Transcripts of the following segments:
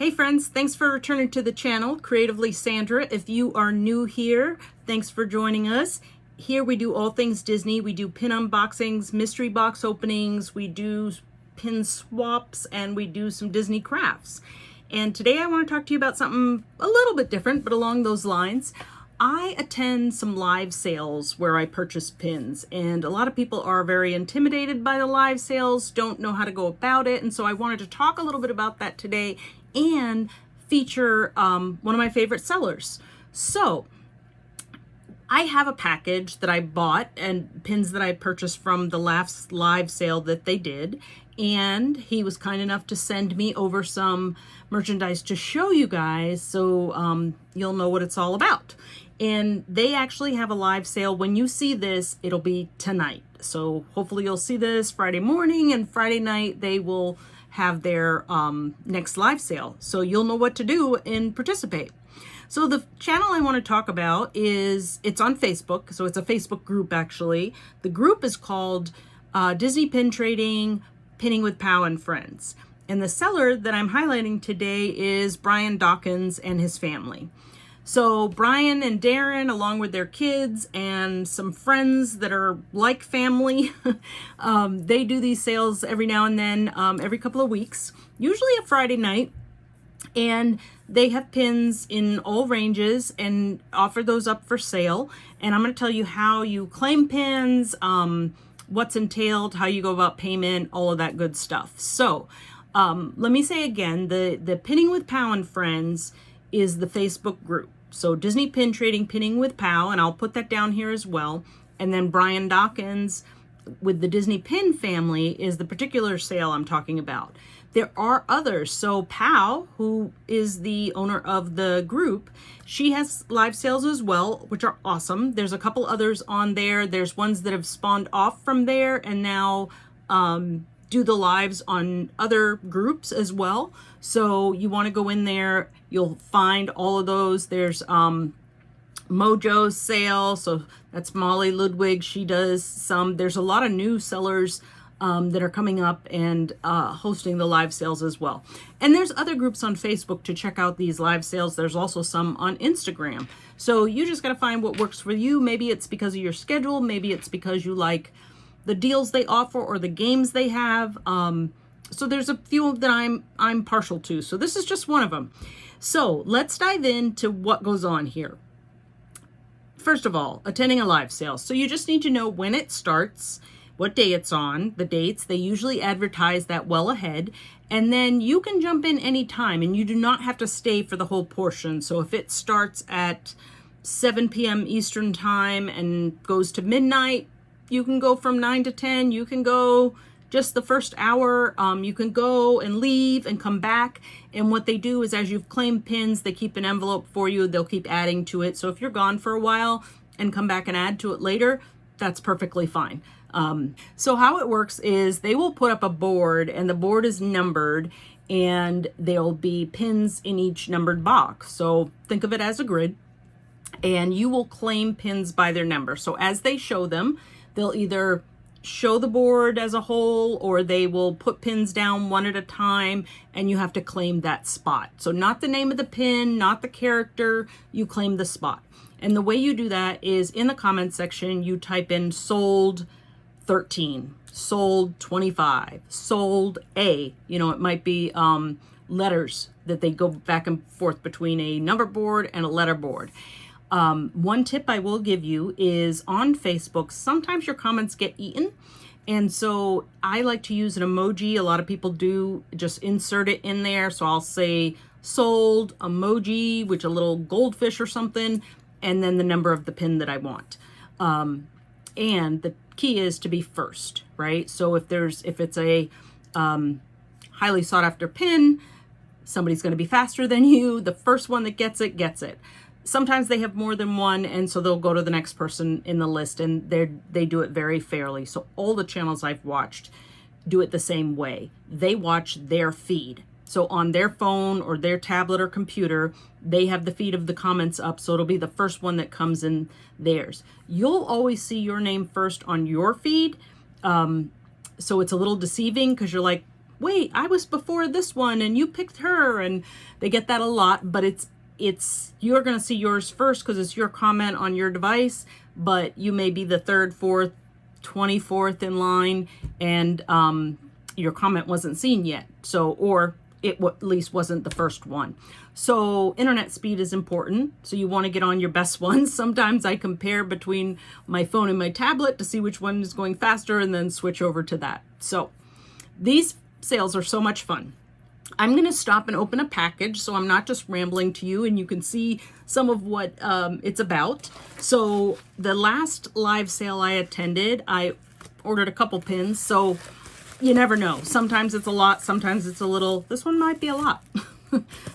Hey friends, thanks for returning to the channel, Creatively Sandra. If you are new here, thanks for joining us. Here we do all things Disney. We do pin unboxings, mystery box openings, we do pin swaps, and we do some Disney crafts. And today I want to talk to you about something a little bit different, but along those lines. I attend some live sales where I purchase pins, and a lot of people are very intimidated by the live sales, don't know how to go about it, and so I wanted to talk a little bit about that today and feature one of my favorite sellers. So I have a package that I bought and pins that I purchased from the last live sale that they did, and he was kind enough to send me over some merchandise to show you guys so you'll know what it's all about. And they actually have a live sale. When you see this, it'll be tonight. So hopefully you'll see this Friday morning, and Friday night they will have their next live sale. So you'll know what to do and participate. So the channel I want to talk about it's on Facebook. So it's a Facebook group actually. The group is called Disney Pin Trading, Pinning with Pow and Friends. And the seller that I'm highlighting today is Brian Dawkins and his family. So Brian and Darren, along with their kids and some friends that are like family, they do these sales every now and then, every couple of weeks, usually a Friday night. And they have pins in all ranges and offer those up for sale. And I'm going to tell you how you claim pins, what's entailed, how you go about payment, all of that good stuff. So let me say again, the Pinning with Pow and Friends is the Facebook group. So Disney Pin Trading, Pinning with Pow, and I'll put that down here as well. And then Brian Dawkins with the Disney Pin family is the particular sale I'm talking about. There are others. So Pow, who is the owner of the group, she has live sales as well, which are awesome. There's a couple others on there. There's ones that have spawned off from there and now do the lives on other groups as well. So you want to go in there, you'll find all of those. There's Mojo's sale, so that's Molly Ludwig, she does some. There's a lot of new sellers that are coming up and hosting the live sales as well. And there's other groups on Facebook to check out these live sales. There's also some on Instagram. So you just got to find what works for you. Maybe it's because of your schedule, maybe it's because you like the deals they offer or the games they have. So there's a few that I'm partial to. So this is just one of them. So let's dive into what goes on here. First of all, attending a live sale. So you just need to know when it starts, what day it's on, the dates. They usually advertise that well ahead. And then you can jump in anytime and you do not have to stay for the whole portion. So if it starts at 7 p.m. Eastern time and goes to midnight, you can go from 9 to 10. You can go just the first hour. You can go and leave and come back. And what they do is as you've claimed pins, they keep an envelope for you. They'll keep adding to it. So if you're gone for a while and come back and add to it later, that's perfectly fine. So how it works is they will put up a board and the board is numbered and there'll be pins in each numbered box. So think of it as a grid and you will claim pins by their number. So as they show them, they'll either show the board as a whole or they will put pins down one at a time and you have to claim that spot. So not the name of the pin, not the character, you claim the spot. And the way you do that is in the comments section, you type in sold 13, sold 25, sold A. You know, it might be letters that they go back and forth between a number board and a letter board. One tip I will give you is on Facebook, sometimes your comments get eaten. And so I like to use an emoji. A lot of people do just insert it in there. So I'll say sold emoji, which a little goldfish or something, and then the number of the pin that I want. And the key is to be first, right? So if it's a highly sought after pin, somebody's going to be faster than you. The first one that gets it, gets it. Sometimes they have more than one, and so they'll go to the next person in the list, and they do it very fairly. So all the channels I've watched do it the same way. They watch their feed. So on their phone or their tablet or computer, they have the feed of the comments up, so it'll be the first one that comes in theirs. You'll always see your name first on your feed, so it's a little deceiving because you're like, wait, I was before this one and you picked her, and they get that a lot. But it's you're going to see yours first because it's your comment on your device, but you may be the third, fourth, 24th in line, and your comment wasn't seen yet. So, or it at least wasn't the first one. So internet speed is important. So you want to get on your best ones. Sometimes I compare between my phone and my tablet to see which one is going faster and then switch over to that. So these sales are so much fun. I'm going to stop and open a package so I'm not just rambling to you, and you can see some of what it's about. So the last live sale I attended, I ordered a couple pins. So you never know. Sometimes it's a lot, sometimes it's a little. This one might be a lot.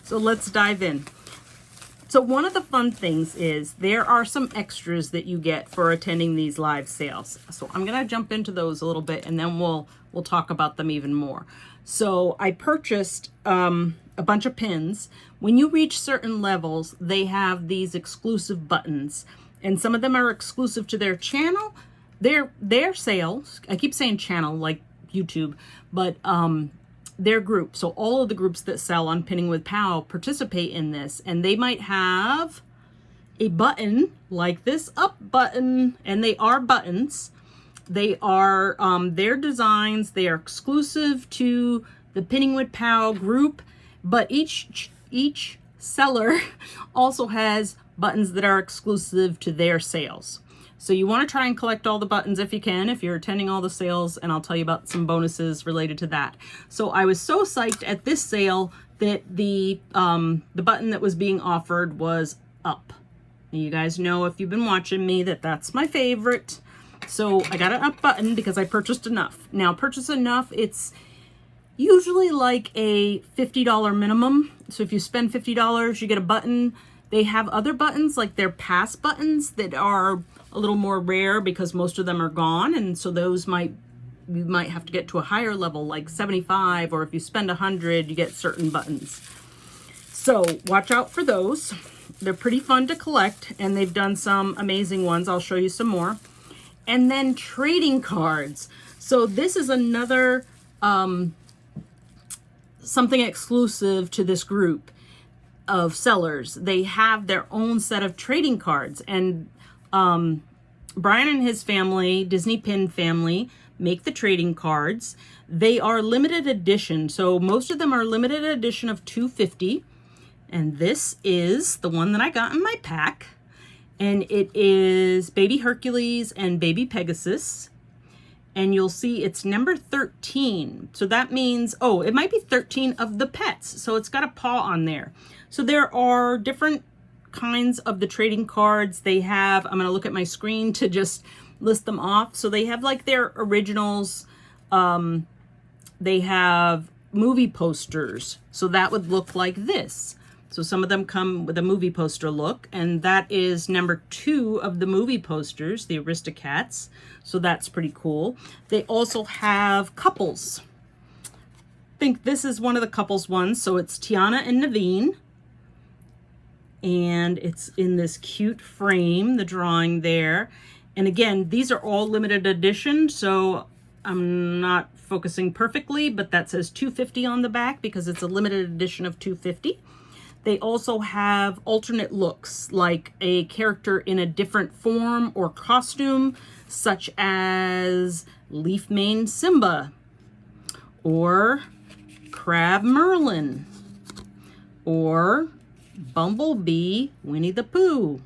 So let's dive in. So one of the fun things is there are some extras that you get for attending these live sales. So I'm going to jump into those a little bit, and then we'll talk about them even more. So I purchased a bunch of pins. When you reach certain levels, they have these exclusive buttons, and some of them are exclusive to their channel, their sales. I keep saying channel like YouTube, but their group. So all of the groups that sell on Pinning with Pal participate in this, and they might have a button like this up button, and they are buttons. They are their designs. They are exclusive to the Pinning with Pal group, but each seller also has buttons that are exclusive to their sales. So you want to try and collect all the buttons if you can, if you're attending all the sales, and I'll tell you about some bonuses related to that. So I was so psyched at this sale that the button that was being offered was up. And you guys know, if you've been watching me, that that's my favorite. So I got an up button because I purchased enough. Now, purchase enough, it's usually like a $50 minimum. So if you spend $50, you get a button. They have other buttons, like their pass buttons, that are a little more rare because most of them are gone. And so those you might have to get to a higher level, like 75, or if you spend 100, you get certain buttons. So watch out for those. They're pretty fun to collect, and they've done some amazing ones. I'll show you some more. And then trading cards. So this is another something exclusive to this group of sellers. They have their own set of trading cards, and Brian and his family, Disney Pin family, make the trading cards. They are limited edition, so most of them are limited edition of 250, and this is the one that I got in my pack, and it is Baby Hercules and Baby Pegasus, and you'll see it's number 13. So that means, oh, it might be 13 of the pets, so it's got a paw on there. So there are different kinds of the trading cards. They have, I'm going to look at my screen to just list them off. So they have like their originals. They have movie posters. So that would look like this. So some of them come with a movie poster look, and that is number 2 of the movie posters, the Aristocats. So that's pretty cool. They also have couples. I think this is one of the couples ones. So it's Tiana and Naveen. And it's in this cute frame, the drawing there. And again, these are all limited edition, so I'm not focusing perfectly, but that says 250 on the back because it's a limited edition of 250. They also have alternate looks, like a character in a different form or costume, such as Leaf Mane Simba, or Crab Merlin, or Bumblebee Winnie the Pooh.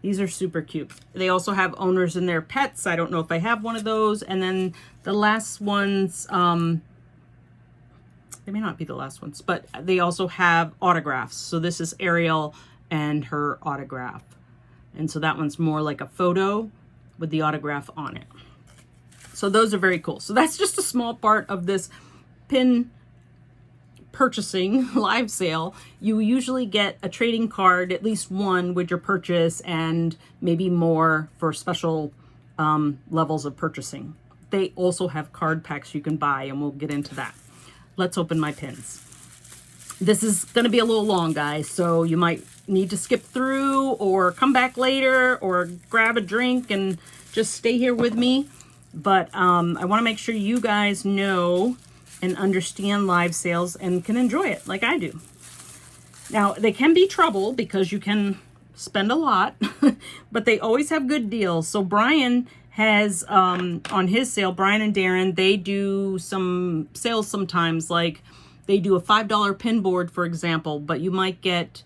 These are super cute. They also have owners and their pets. I don't know if I have one of those. And then the last ones, they may not be the last ones, but they also have autographs. So this is Ariel and her autograph. And so that one's more like a photo with the autograph on it. So those are very cool. So that's just a small part of this pin purchasing live sale. You usually get a trading card, at least one with your purchase, and maybe more for special levels of purchasing. They also have card packs you can buy, and we'll get into that. Let's open my pins. This is going to be a little long, guys, so you might need to skip through or come back later or grab a drink and just stay here with me. But I want to make sure you guys know and understand live sales and can enjoy it like I do. Now, they can be trouble because you can spend a lot, but they always have good deals. So Brian has, on his sale, Brian and Darren, they do some sales sometimes, like they do a $5 pin board, for example, but you might get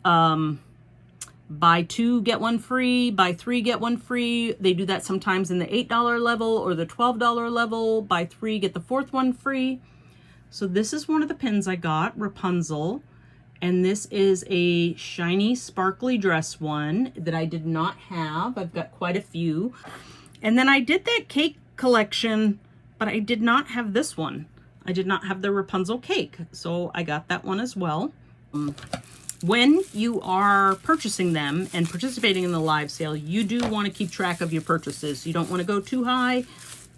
buy 2, get 1 free, buy 3, get 1 free. They do that sometimes in the $8 level or the $12 level, buy 3, get the 4th one free. So this is one of the pins I got, Rapunzel. And this is a shiny, sparkly dress one that I did not have. I've got quite a few. And then I did that cake collection, but I did not have this one. I did not have the Rapunzel cake, so I got that one as well. When you are purchasing them and participating in the live sale, you do want to keep track of your purchases. You don't want to go too high,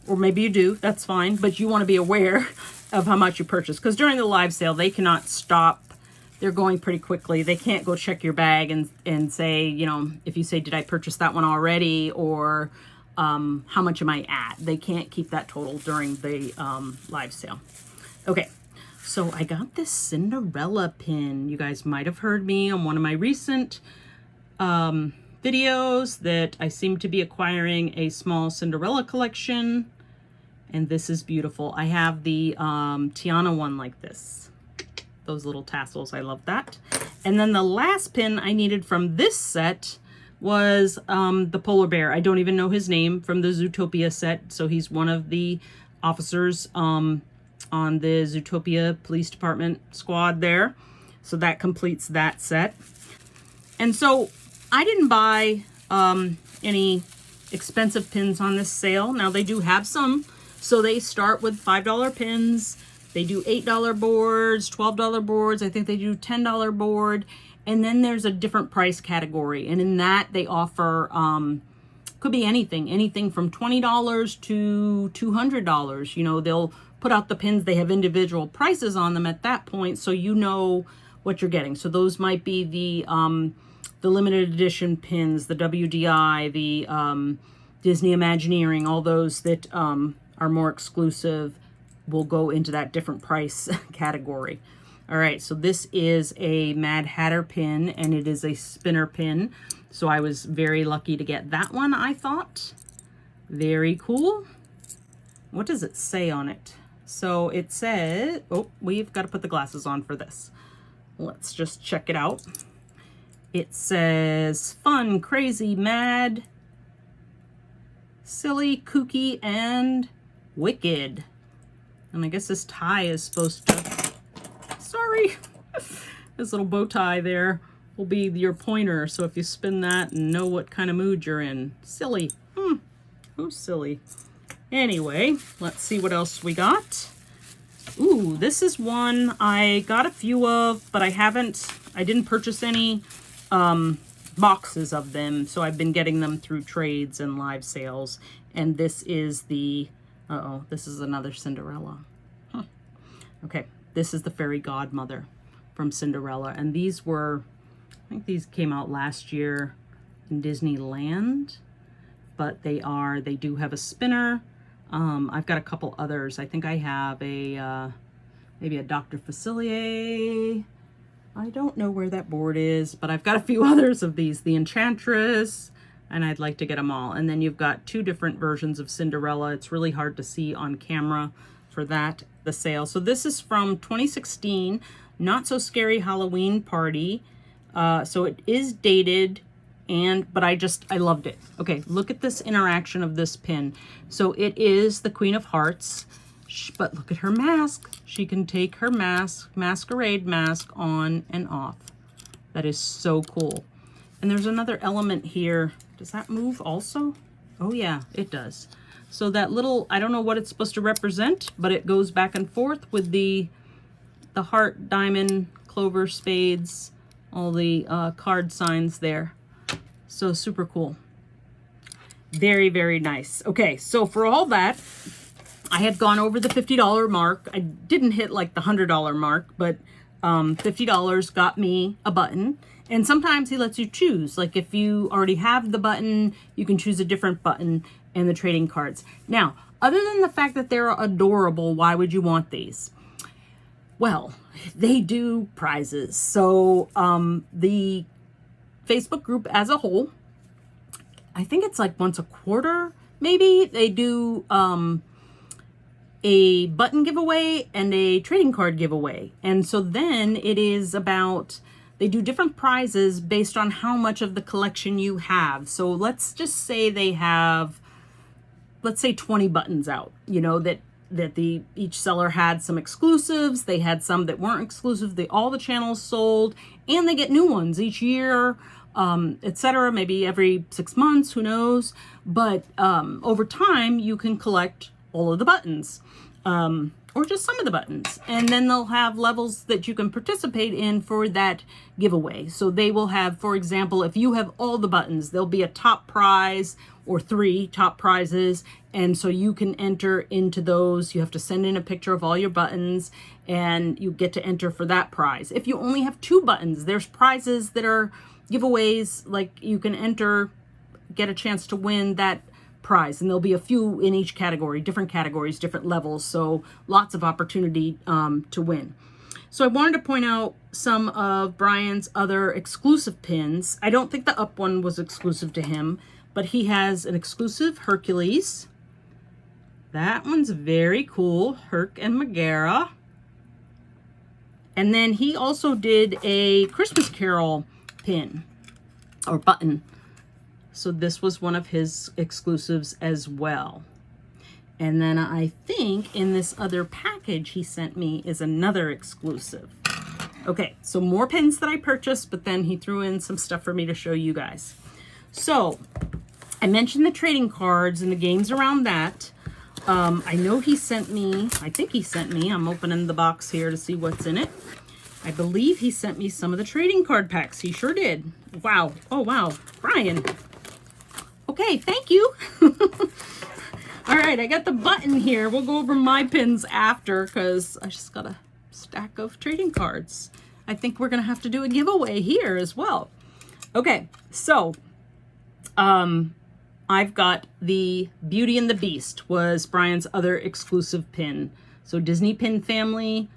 or maybe you do, that's fine, but you want to be aware of how much you purchase, because during the live sale, they cannot stop. They're going pretty quickly. They can't go check your bag and say, you know, if you say, did I purchase that one already? Or how much am I at? They can't keep that total during the live sale. Okay, so I got this Cinderella pin. You guys might have heard me on one of my recent videos that I seem to be acquiring a small Cinderella collection. And this is beautiful. I have the Tiana one like this. Those little tassels, I love that. And then the last pin I needed from this set was the polar bear. I don't even know his name, from the Zootopia set. So he's one of the officers on the Zootopia Police Department squad there. So that completes that set. And so I didn't buy any expensive pins on this sale. Now they do have some. So they start with $5 pins. They do $8 boards, $12 boards. I think they do $10 board. And then there's a different price category. And in that they offer, could be anything from $20 to $200. You know, they'll put out the pins. They have individual prices on them at that point, so you know what you're getting. So those might be the limited edition pins, the WDI, the Disney Imagineering, all those that are more exclusive will go into that different price category. All right, so this is a Mad Hatter pin, and it is a spinner pin. So I was very lucky to get that one, I thought. Very cool. What does it say on it? So it says, oh, we've got to put the glasses on for this. Let's just check it out. It says fun, crazy, mad, silly, kooky, and wicked. And I guess this tie is supposed to, sorry, this little bow tie there will be your pointer. So if you spin that and know what kind of mood you're in. Silly. Who's silly? Anyway, let's see what else we got. Ooh, this is one I got a few of, but I didn't purchase any boxes of them. So I've been getting them through trades and live sales. And this is the, this is another Cinderella. Okay, this is the fairy godmother from Cinderella. And these were, I think these came out last year in Disneyland, but they do have a spinner. I've got a couple others. I think I have a, maybe a Dr. Facilier. I don't know where that board is, but I've got a few others of these. The Enchantress, and I'd like to get them all. And then you've got 2 different versions of Cinderella. It's really hard to see on camera for that, the sale. So this is from 2016, Not So Scary Halloween Party. So it is dated, but I loved it. Okay, look at this interaction of this pin. So it is the Queen of Hearts, but look at her mask. She can take her masquerade mask on and off. That is so cool. And there's another element here. Does that move also? Oh yeah, it does. So that little, I don't know what it's supposed to represent, but it goes back and forth with the heart, diamond, clover, spades, all the card signs there. So super cool. Very, very nice. Okay, so for all that, I had gone over the $50 mark. I didn't hit like the $100 mark, but $50 got me a button. And sometimes he lets you choose. Like if you already have the button, you can choose a different button and the trading cards. Now, Other than the fact that they're adorable, why would you want these? Well, they do prizes. So the Facebook group as a whole, I think it's like once a quarter, maybe, they do a button giveaway and a trading card giveaway. And so then it is about, they do different prizes based on how much of the collection you have. So let's just say they have, let's say 20 buttons out, you know, that each seller had some exclusives, they had some that weren't exclusive, all the channels sold, and they get new ones each year, etc. Maybe every 6 months, who knows? But over time, you can collect all of the buttons, or just some of the buttons, and then they'll have levels that you can participate in for that giveaway. So they will have, for example, if you have all the buttons, there'll be a top prize or 3 top prizes, and so you can enter into those. You have to send in a picture of all your buttons, and you get to enter for that prize. If you only have 2 buttons, there's prizes that are giveaways, like you can enter, get a chance to win that prize, and there'll be a few in each category, different categories, different levels, so lots of opportunity to win. So I wanted to point out some of Brian's other exclusive pins. I don't think the up one was exclusive to him, but he has an exclusive Hercules. That one's very cool, Herc and Megara. And then he also did a Christmas Carol pin or button. So this was one of his exclusives as well. And then I think in this other package he sent me is another exclusive. Okay, so more pins that I purchased, but then he threw in some stuff for me to show you guys. So I mentioned the trading cards and the games around that. I know he sent me, I think he sent me, I'm opening the box here to see what's in it. I believe he sent me some of the trading card packs. He sure did. Wow. Oh, wow. Brian. Okay, thank you. All right, I got the button here. We'll go over my pins after because I just got a stack of trading cards. I think we're going to have to do a giveaway here as well. Okay, so I've got the Beauty and the Beast was Brian's other exclusive pin. So Disney Pin Family,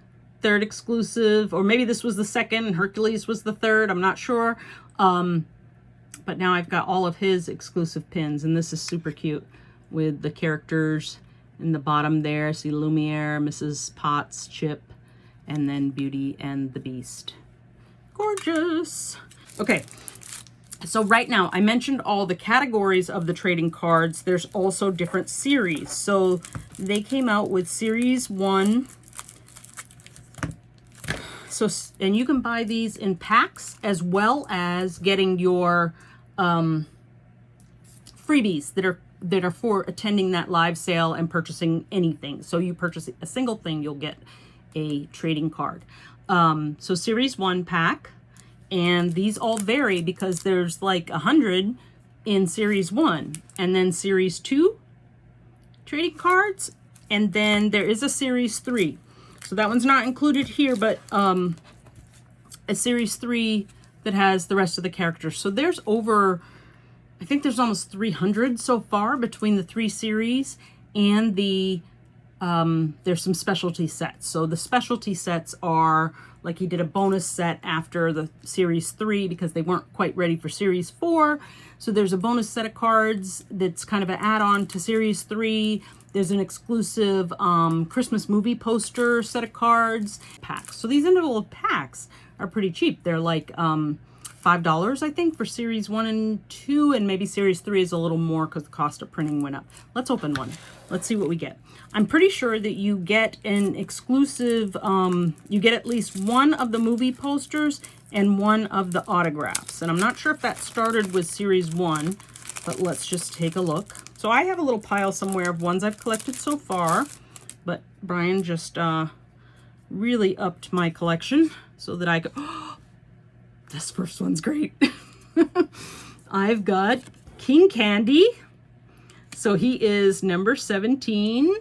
3rd exclusive, or maybe this was the 2nd and Hercules was the 3rd, I'm not sure. But now I've got all of his exclusive pins, and this is super cute with the characters in the bottom there. See Lumiere, Mrs. Potts, Chip, and then Beauty and the Beast. Gorgeous. Okay, so right now I mentioned all the categories of the trading cards. There's also different series. So they came out with Series 1. So, and you can buy these in packs as well as getting your freebies that are for attending that live sale and purchasing anything. So you purchase a single thing, you'll get a trading card. So Series 1 pack, and these all vary because there's like 100 in Series 1, and then Series 2 trading cards, and then there is a Series 3. So that one's not included here, but a Series 3 that has the rest of the characters. So there's over, I think there's almost 300 so far between the 3 series, and the there's some specialty sets. So the specialty sets are, like he did a bonus set after the Series 3 because they weren't quite ready for Series 4. So there's a bonus set of cards that's kind of an add-on to Series 3. There's an exclusive Christmas movie poster set of cards packs. So these individual packs are pretty cheap. They're like $5, I think, for Series 1 and 2, and maybe Series 3 is a little more because the cost of printing went up. Let's open one. Let's see what we get. I'm pretty sure that you get an exclusive, you get at least one of the movie posters and one of the autographs. And I'm not sure if that started with Series 1, but let's just take a look. So I have a little pile somewhere of ones I've collected so far, but Brian just really upped my collection so that I could, oh, this first one's great. I've got King Candy. So he is number 17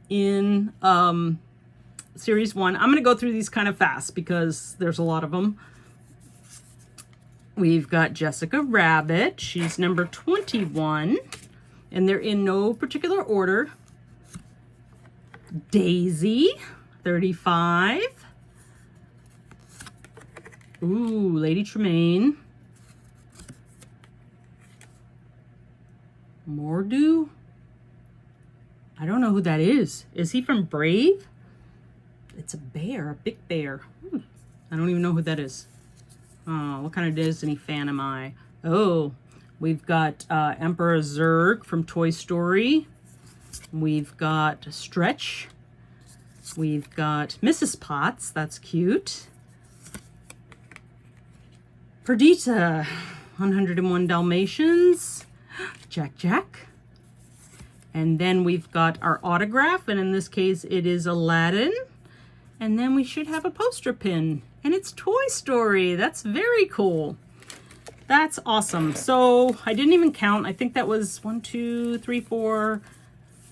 in Series 1. I'm going to go through these kind of fast because there's a lot of them. We've got Jessica Rabbit. She's number 21. And they're in no particular order. Daisy, 35. Ooh, Lady Tremaine. Mordu? I don't know who that is. Is he from Brave? It's a bear, a big bear. I don't even know who that is. Oh, what kind of Disney fan am I? Oh, we've got Emperor Zurg from Toy Story. We've got Stretch. We've got Mrs. Potts. That's cute. Perdita, 101 Dalmatians. Jack Jack. And then we've got our autograph, and in this case it is Aladdin. And then we should have a poster pin, and it's Toy Story. That's very cool. That's awesome. So I didn't even count. I think that was 1, 2, 3, 4,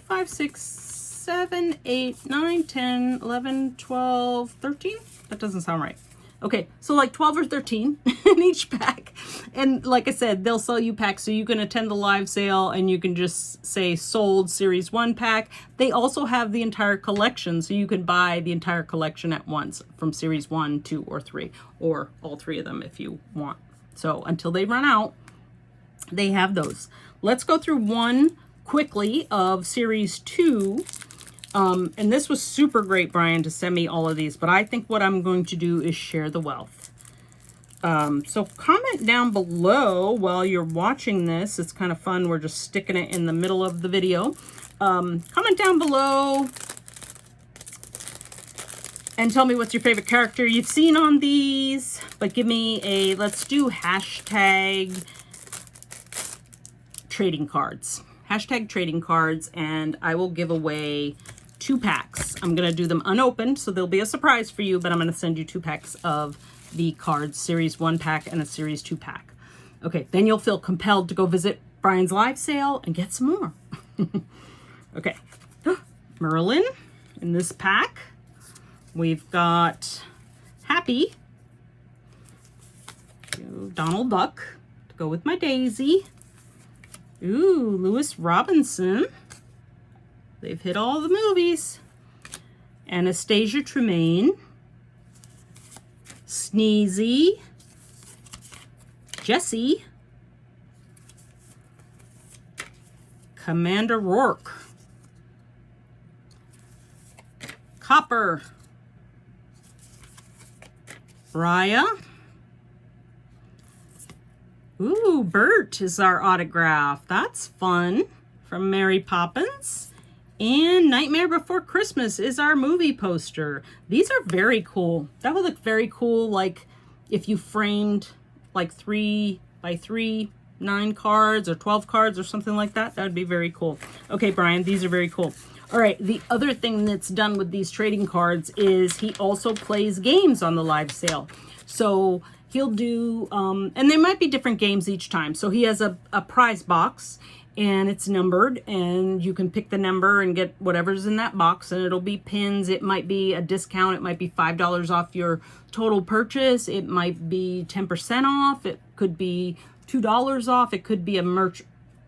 5, 6, 7, 8, 9, 10, 11, 12, 13. That doesn't sound right. Okay, so like 12 or 13 in each pack. And like I said, they'll sell you packs, so you can attend the live sale and you can just say sold series 1 pack. They also have the entire collection, so you can buy the entire collection at once from series 1, 2, or 3, or all 3 of them if you want. So until they run out, they have those. Let's go through one quickly of series 2. And this was super great, Brian, to send me all of these, but I think what I'm going to do is share the wealth. So comment down below while you're watching this. It's kind of fun. We're just sticking it in the middle of the video. Comment down below and tell me what's your favorite character you've seen on these, but give me a, let's do hashtag trading cards. Hashtag trading cards, and I will give away 2 packs. I'm going to do them unopened, so there'll be a surprise for you, but I'm going to send you 2 packs of the cards, series 1 pack and a series 2 pack. Okay, then you'll feel compelled to go visit Brian's live sale and get some more. Okay, Merlin in this pack. We've got Happy, Donald Duck to go with my Daisy. Ooh, Lewis Robinson. They've hit all the movies. Anastasia Tremaine. Sneezy. Jessie. Commander Rourke. Copper. Raya. Ooh, Bert is our autograph. That's fun. From Mary Poppins. And Nightmare Before Christmas is our movie poster. These are very cool. That would look very cool, like if you framed like 3 by 3, 9 cards or 12 cards or something like that. That would be very cool. Okay, Brian, these are very cool. All right, the other thing that's done with these trading cards is he also plays games on the live sale. So he'll do, and there might be different games each time. So he has a prize box, and it's numbered, and you can pick the number and get whatever's in that box, and it'll be pins. It might be a discount. It might be $5 off your total purchase. It might be 10% off. It could be $2 off. It could be a merch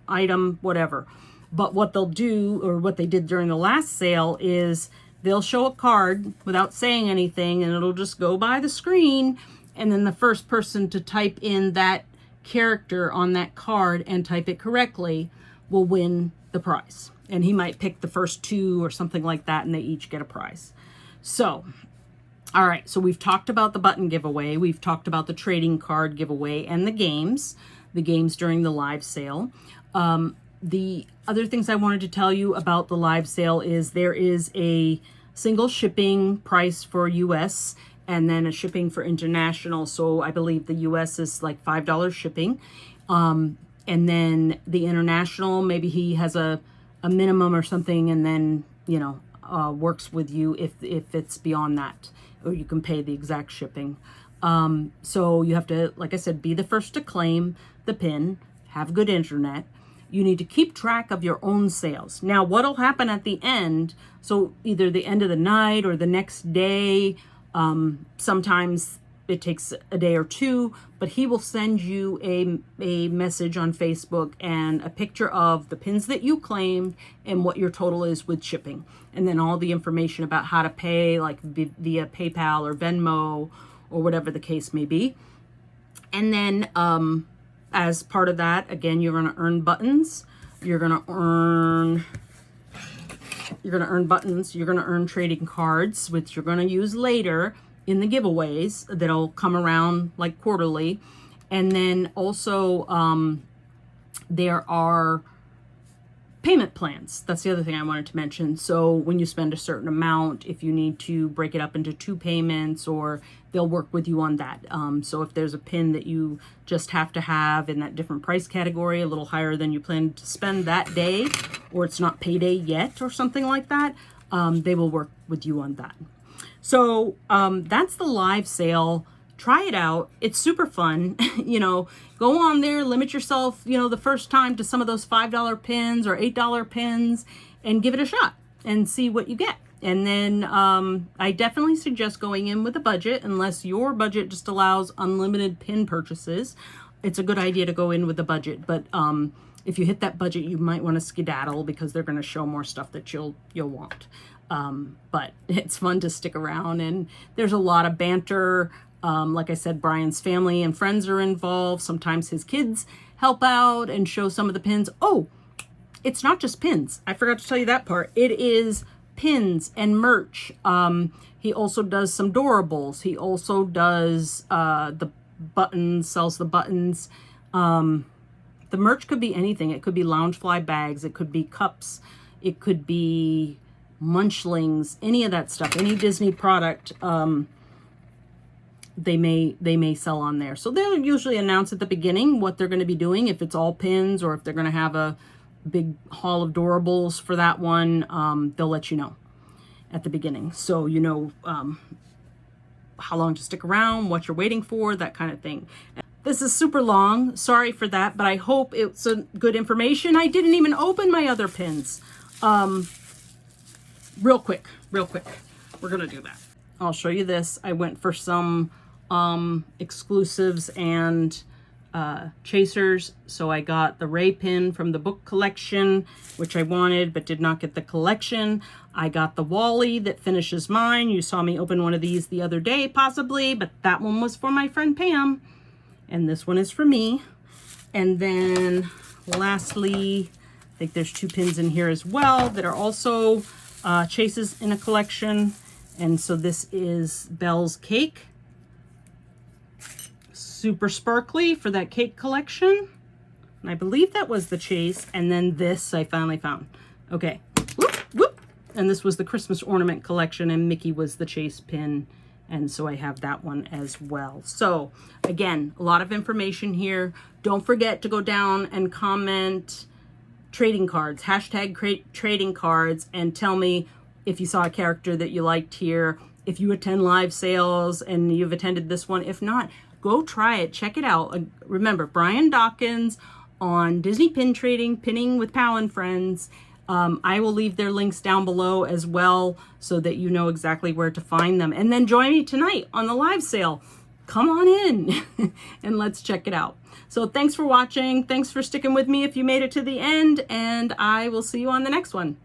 item, whatever. But what they'll do, or what they did during the last sale, is they'll show a card without saying anything, and it'll just go by the screen, and then the first person to type in that character on that card and type it correctly will win the prize. And he might pick the first 2 or something like that, and they each get a prize. So, all right, so we've talked about the button giveaway. We've talked about the trading card giveaway and the games during the live sale. The other things I wanted to tell you about the live sale is there is a single shipping price for US and then a shipping for international. So I believe the US is like $5 shipping. And then the international, maybe he has a minimum or something, and then, you know, works with you if it's beyond that, or you can pay the exact shipping. So you have to, like I said, be the first to claim the pin, have good internet. You need to keep track of your own sales. Now, what'll happen at the end, so either the end of the night or the next day, sometimes it takes a day or two, but he will send you a message on Facebook and a picture of the pins that you claimed and what your total is with shipping. And then all the information about how to pay, like via PayPal or Venmo or whatever the case may be. And then as part of that, again, you're going to earn buttons. You're going to earn buttons. You're going to earn trading cards, which you're going to use later in the giveaways that'll come around like quarterly. And then also there are payment plans. That's the other thing I wanted to mention. So when you spend a certain amount, if you need to break it up into 2 payments, or they'll work with you on that. So if there's a pin that you just have to have in that different price category, a little higher than you plan to spend that day, or it's not payday yet or something like that, they will work with you on that. So that's the live sale. Try it out. It's super fun. You know, go on there, limit yourself, you know, the first time to some of those $5 pins or $8 pins, and give it a shot and see what you get. And then I definitely suggest going in with a budget, unless your budget just allows unlimited pin purchases. It's a good idea to go in with a budget, but if you hit that budget, you might want to skedaddle because they're going to show more stuff that you'll want. But it's fun to stick around, and there's a lot of banter. Like I said, Brian's family and friends are involved. Sometimes his kids help out and show some of the pins. Oh, it's not just pins. I forgot to tell you that part. It is pins and merch. He also does some durables. He also does the buttons, sells the buttons. The merch could be anything. It could be Loungefly bags. It could be cups. It could be Munchlings, any of that stuff, any Disney product. They may sell on there. So they'll usually announce at the beginning what they're going to be doing, if it's all pins or if they're going to have a big haul of durables for that one. They'll let you know at the beginning, so you know how long to stick around, what you're waiting for, that kind of thing. This is super long. Sorry for that, but I hope it's a good information. I didn't even open my other pins. Real quick. We're going to do that. I'll show you this. I went for some exclusives and chasers. So I got the Ray pin from the book collection, which I wanted but did not get the collection. I got the Wally that finishes mine. You saw me open one of these the other day, possibly, but that one was for my friend Pam. And this one is for me. And then lastly, I think there's 2 pins in here as well that are also chases in a collection. And so this is Belle's Cake. Super sparkly for that cake collection. And I believe that was the chase. And then this I finally found. Okay. Whoop, whoop. And this was the Christmas ornament collection, and Mickey was the chase pin. And so I have that one as well. So again, a lot of information here. Don't forget to go down and comment trading cards, hashtag trading cards, and tell me if you saw a character that you liked here, if you attend live sales and you've attended this one. If not, go try it, check it out. Remember, Brian Dawkins on Disney Pin Trading, Pinning with Pal and Friends. I will leave their links down below as well so that you know exactly where to find them. And then join me tonight on the live sale. Come on in and let's check it out. So thanks for watching. Thanks for sticking with me if you made it to the end, and I will see you on the next one.